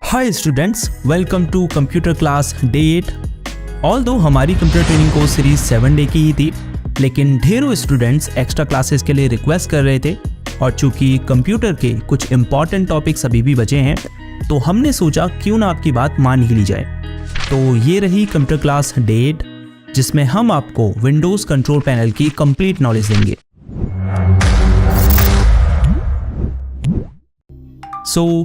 Hi students, welcome to computer class day 8। Although हमारी computer training course series 7 day की ही थी, लेकिन ढेरों स्टूडेंट्स एक्स्ट्रा क्लासेस के लिए रिक्वेस्ट कर रहे थे और चूंकि कंप्यूटर के कुछ इंपॉर्टेंट टॉपिक्स अभी भी बचे हैं तो हमने सोचा क्यों ना आपकी बात मान ही ली जाए। तो ये रही कंप्यूटर क्लास डे 8, जिसमें हम आपको विंडोज़ कंट्रोल पैनल की कंप्लीट नॉलेज देंगे।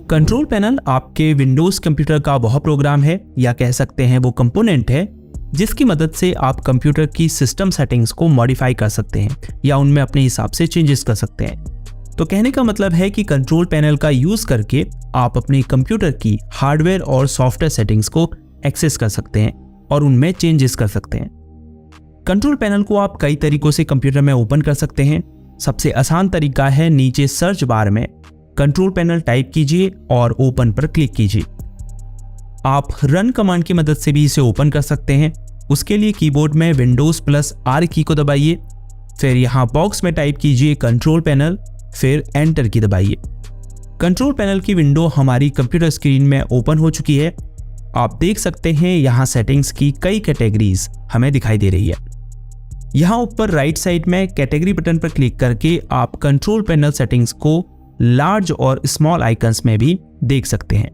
कंट्रोल पैनल आपके विंडोज़ कंप्यूटर का वह प्रोग्राम है, या कह सकते हैं वो कंपोनेंट है, जिसकी मदद से आप कंप्यूटर की सिस्टम सेटिंग्स को मॉडिफाई कर सकते हैं या उनमें अपने हिसाब से चेंजेस कर सकते हैं। तो कहने का मतलब है कि कंट्रोल पैनल का यूज़ करके आप अपने कंप्यूटर की हार्डवेयर और सॉफ्टवेयर सेटिंग्स को एक्सेस कर सकते हैं और उनमें चेंजेस कर सकते हैं। कंट्रोल पैनल को आप कई तरीकों से कंप्यूटर में ओपन कर सकते हैं। सबसे आसान तरीका है, नीचे सर्च बार में कंट्रोल पैनल टाइप कीजिए और ओपन पर क्लिक कीजिए। आप रन कमांड की मदद से भी इसे ओपन कर सकते हैं। उसके लिए कीबोर्ड में Windows+R की को दबाइए, फिर यहाँ बॉक्स में टाइप कीजिए कंट्रोल पैनल, फिर एंटर की दबाइए। कंट्रोल पैनल की विंडो हमारी कंप्यूटर स्क्रीन में ओपन हो चुकी है। आप देख सकते हैं यहाँ सेटिंग्स की कई कैटेगरीज हमें दिखाई दे रही है। यहाँ ऊपर राइट साइड में कैटेगरी बटन पर क्लिक करके आप कंट्रोल पैनल सेटिंग्स को लार्ज और स्मॉल आइकन्स में भी देख सकते हैं।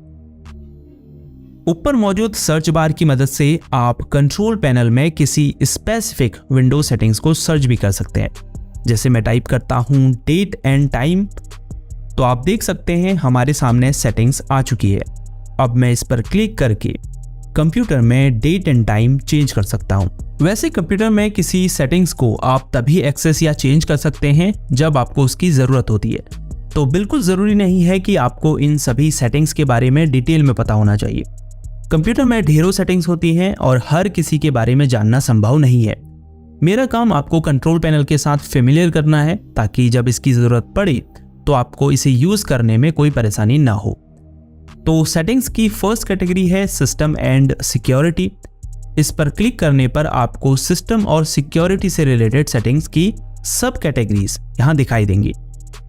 ऊपर मौजूद सर्च बार की मदद से आप कंट्रोल पैनल में किसी स्पेसिफिक विंडो सेटिंग्स को सर्च भी कर सकते हैं। जैसे मैं टाइप करता हूं डेट एंड टाइम, तो आप देख सकते हैं हमारे सामने सेटिंग्स आ चुकी है। अब मैं इस पर क्लिक करके कंप्यूटर में डेट एंड टाइम चेंज कर सकता हूं। वैसे कंप्यूटर में किसी सेटिंग्स को आप तभी एक्सेस या चेंज कर सकते हैं जब आपको उसकी ज़रूरत होती है। तो बिल्कुल ज़रूरी नहीं है कि आपको इन सभी सेटिंग्स के बारे में डिटेल में पता होना चाहिए। कंप्यूटर में ढेरों सेटिंग्स होती हैं और हर किसी के बारे में जानना संभव नहीं है। मेरा काम आपको कंट्रोल पैनल के साथ फेमिलियर करना है, ताकि जब इसकी ज़रूरत पड़े तो आपको इसे यूज़ करने में कोई परेशानी ना हो। तो सेटिंग्स की फर्स्ट कैटेगरी है सिस्टम एंड सिक्योरिटी। इस पर क्लिक करने पर आपको सिस्टम और सिक्योरिटी से रिलेटेड सेटिंग्स की सब कैटेगरीज यहाँ दिखाई देंगी।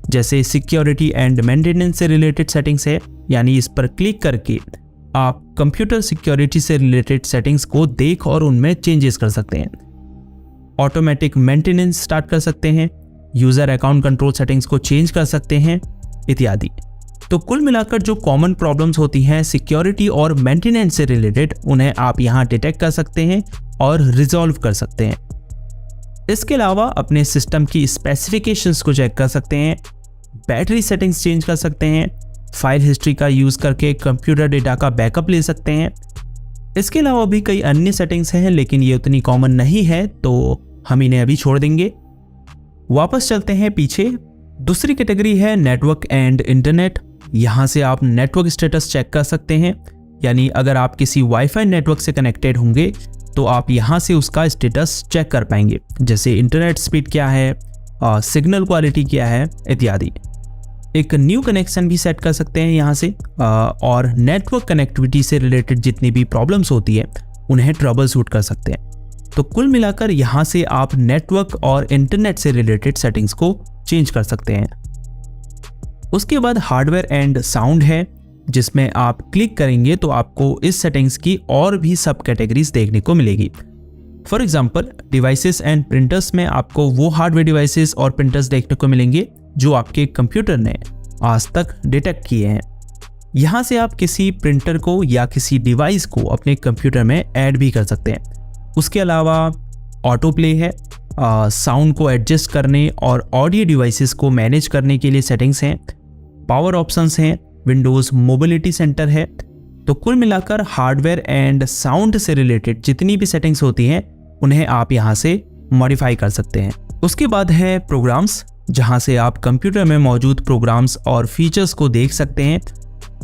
जैसे सिक्योरिटी एंड मेंटेनेंस से रिलेटेड सेटिंग्स है, यानी इस पर क्लिक करके आप कंप्यूटर सिक्योरिटी से रिलेटेड सेटिंग्स को देख और उनमें चेंजेस कर सकते हैं। ऑटोमेटिक मेंटेनेंस स्टार्ट कर सकते हैं, यूज़र अकाउंट कंट्रोल सेटिंग्स को चेंज कर सकते हैं इत्यादि। तो कुल मिलाकर जो कॉमन प्रॉब्लम्स होती हैं सिक्योरिटी और मेंटेनेंस से रिलेटेड, उन्हें आप यहाँ डिटेक्ट कर सकते हैं और रिजॉल्व कर सकते हैं। इसके अलावा अपने सिस्टम की स्पेसिफिकेशंस को चेक कर सकते हैं, बैटरी सेटिंग्स चेंज कर सकते हैं, फाइल हिस्ट्री का यूज़ करके कंप्यूटर डेटा का बैकअप ले सकते हैं। इसके अलावा भी कई अन्य सेटिंग्स हैं, लेकिन ये उतनी कॉमन नहीं है तो हम इन्हें अभी छोड़ देंगे। वापस चलते हैं पीछे। दूसरी कैटेगरी है नेटवर्क एंड इंटरनेट। यहाँ से आप नेटवर्क स्टेटस चेक कर सकते हैं, यानी अगर आप किसी वाईफाई नेटवर्क से कनेक्टेड होंगे तो आप यहाँ से उसका स्टेटस चेक कर पाएंगे, जैसे इंटरनेट स्पीड क्या है, सिग्नल क्वालिटी क्या है इत्यादि। एक न्यू कनेक्शन भी सेट कर सकते हैं यहाँ से, और नेटवर्क कनेक्टिविटी से रिलेटेड जितनी भी प्रॉब्लम्स होती है उन्हें ट्रबल शूट कर सकते हैं। तो कुल मिलाकर यहाँ से आप नेटवर्क और इंटरनेट से रिलेटेड सेटिंग्स को चेंज कर सकते हैं। उसके बाद हार्डवेयर एंड साउंड है, जिसमें आप क्लिक करेंगे तो आपको इस सेटिंग्स की और भी सब कैटेगरीज देखने को मिलेगी। For example devices and printers में आपको वो हार्डवेयर डिवाइसेस और प्रिंटर्स देखने को मिलेंगे जो आपके कंप्यूटर ने आज तक डिटेक्ट किए हैं। यहाँ से आप किसी प्रिंटर को या किसी डिवाइस को अपने कंप्यूटर में ऐड भी कर सकते हैं। उसके अलावा ऑटो प्ले है, साउंड को एडजस्ट करने और ऑडियो डिवाइसेस को मैनेज करने के लिए सेटिंग्स हैं, पावर ऑप्शंस हैं, विंडोज़ मोबिलिटी सेंटर है। तो कुल मिलाकर हार्डवेयर एंड साउंड से रिलेटेड जितनी भी सेटिंग्स होती हैं उन्हें आप यहाँ से मॉडिफाई कर सकते हैं। उसके बाद है प्रोग्राम्स, जहाँ से आप कंप्यूटर में मौजूद प्रोग्राम्स और फीचर्स को देख सकते हैं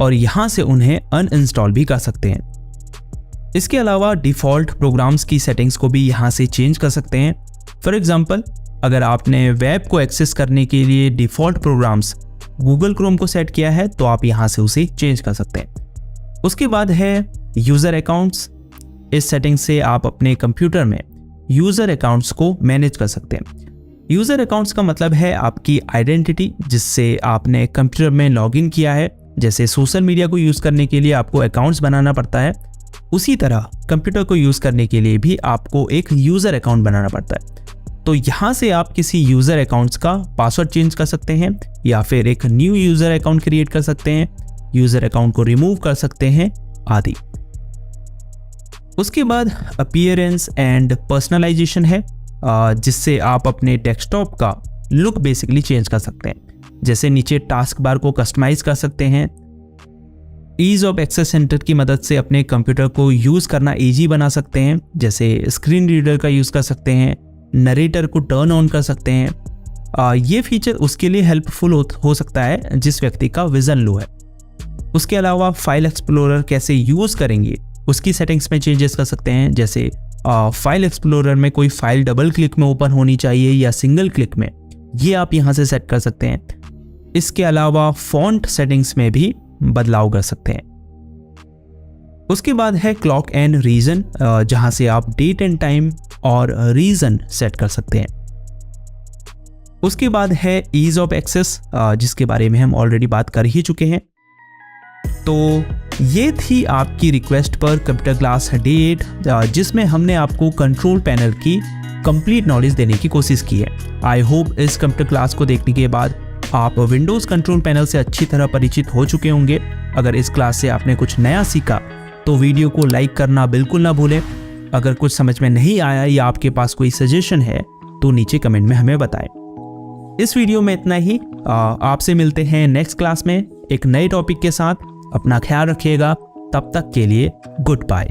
और यहाँ से उन्हें अनइंस्टॉल भी कर सकते हैं। इसके अलावा डिफ़ॉल्ट प्रोग्राम्स की सेटिंग्स को भी यहाँ से चेंज कर सकते हैं। फॉर एग्जांपल, अगर आपने वेब को एक्सेस करने के लिए डिफ़ॉल्ट प्रोग्राम्स गूगल क्रोम को सेट किया है तो आप यहाँ से उसे चेंज कर सकते हैं। उसके बाद है यूज़र अकाउंट्स। इस सेटिंग से आप अपने कंप्यूटर में यूज़र अकाउंट्स को मैनेज कर सकते हैं। यूज़र अकाउंट्स का मतलब है आपकी आइडेंटिटी, जिससे आपने कंप्यूटर में लॉगिन किया है जैसे सोशल मीडिया को यूज़ करने के लिए आपको अकाउंट्स बनाना पड़ता है, उसी तरह कंप्यूटर को यूज़ करने के लिए भी आपको एक यूज़र अकाउंट बनाना पड़ता है। तो यहाँ से आप किसी यूज़र अकाउंट्स का पासवर्ड चेंज कर सकते हैं या फिर एक न्यू यूज़र अकाउंट क्रिएट कर सकते हैं, यूज़र अकाउंट को रिमूव कर सकते हैं आदि। उसके बाद अपीयरेंस एंड पर्सनलाइजेशन है, जिससे आप अपने डेस्कटॉप का लुक बेसिकली चेंज कर सकते हैं। जैसे नीचे टास्क बार को कस्टमाइज कर सकते हैं, ईज ऑफ एक्सेस सेंटर की मदद से अपने कंप्यूटर को यूज़ करना ईजी बना सकते हैं, जैसे स्क्रीन रीडर का यूज़ कर सकते हैं, नरेटर को टर्न ऑन कर सकते हैं। ये फीचर उसके लिए हेल्पफुल हो सकता है जिस व्यक्ति का विजन लो है। उसके अलावा फाइल एक्सप्लोरर कैसे यूज़ करेंगे उसकी सेटिंग्स में चेंजेस कर सकते हैं, जैसे फाइल एक्सप्लोरर में कोई फाइल डबल क्लिक में ओपन होनी चाहिए या सिंगल क्लिक में, ये आप यहाँ से सेट कर सकते हैं। इसके अलावा फॉन्ट सेटिंग्स में भी बदलाव कर सकते हैं। उसके बाद है क्लॉक एंड रीजन, जहाँ से आप डेट एंड टाइम और रीजन सेट कर सकते हैं। उसके बाद है ईज ऑफ एक्सेस, जिसके बारे में हम ऑलरेडी बात कर ही चुके हैं। तो ये थी आपकी रिक्वेस्ट पर कंप्यूटर क्लास डे 8, जिसमें हमने आपको कंट्रोल पैनल की कंप्लीट नॉलेज देने की कोशिश की है। आई होप इस कंप्यूटर क्लास को देखने के बाद आप विंडोज़ कंट्रोल पैनल से अच्छी तरह परिचित हो चुके होंगे। अगर इस क्लास से आपने कुछ नया सीखा तो वीडियो को लाइक करना बिल्कुल ना भूलें। अगर कुछ समझ में नहीं आया या आपके पास कोई सजेशन है तो नीचे कमेंट में हमें बताएं। इस वीडियो में इतना ही। आपसे मिलते हैं नेक्स्ट क्लास में एक नए टॉपिक के साथ। अपना ख्याल रखिएगा। तब तक के लिए गुड बाय।